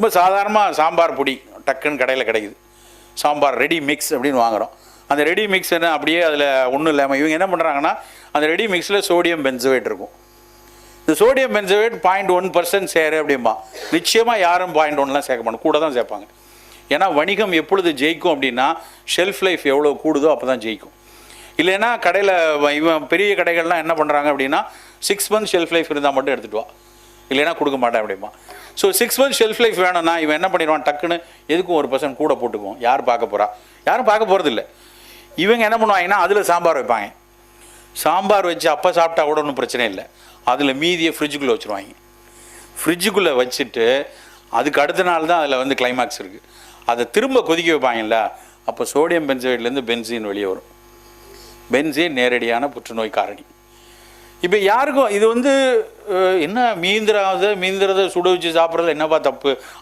ரொம்ப சாதாரணமாக சாம்பார் பொடி டக்குன்னு கடையில் கிடைக்குது, சாம்பார் ரெடி மிக்ஸ் அப்படின்னு வாங்குகிறோம். அந்த ரெடி மிக்ஸ் என்ன அப்படியே அதில் ஒன்றும் இல்லாமல் இவங்க என்ன பண்ணுறாங்கன்னா, அந்த ரெடி மிக்ஸில் சோடியம் பென்சோவேட் இருக்கும். இந்த சோடியம் பென்சோவேட் 0.1% சேரு அப்படிம்பா. நிச்சயமாக யாரும் 0.1லாம் சேர்க்க மாட்டோம், கூட தான் சேர்ப்பாங்க. ஏன்னா வணிகம் எப்பொழுது ஜெயிக்கும் அப்படின்னா, ஷெல்ஃப் லைஃப் எவ்வளோ கூடுதோ அப்போ தான் ஜெயிக்கும். இல்லைன்னா கடையில் இவன் பெரிய கடைகள்லாம் என்ன பண்ணுறாங்க அப்படின்னா, 6 months ஷெல்ஃப் லைஃப் இருந்தால் மட்டும் எடுத்துகிட்டு வா, இல்லைன்னா கொடுக்க மாட்டேன் அப்படிமா. ஸோ 6 months ஷெல்ஃப் லைஃப் வேணும்னா இவன் என்ன பண்ணிடுவான், டக்குன்னு எதுக்கும் 1% கூட போட்டுக்குவோம். யார் பார்க்க போகிறா? யாரும் பார்க்க போகிறதில்ல. இவங்க என்ன பண்ணுவாங்கன்னா அதில் சாம்பார் வைப்பாங்க. சாம்பார் வச்சு அப்போ சாப்பிட்டா கூட ஒன்றும் பிரச்சனை இல்லை. அதில் மீதியை ஃப்ரிட்ஜுக்குள்ளே வச்சுருவாங்க. ஃப்ரிட்ஜுக்குள்ளே வச்சுட்டு அதுக்கு அடுத்த நாள் தான் அதில் வந்து கிளைமாக்ஸ் இருக்குது. அதை திரும்ப கொதிக்க வைப்பாங்கல்ல, அப்போ சோடியம் பென்சோவேட்லேருந்து பென்சீன் வெளியே வரும். பென்சீன் நேரடியான புற்றுநோய் காரணி. இப்போ யாருக்கும் இது வந்து என்ன மீந்திரதை சுட வச்சு சாப்பிட்றது என்னப்பா தப்பு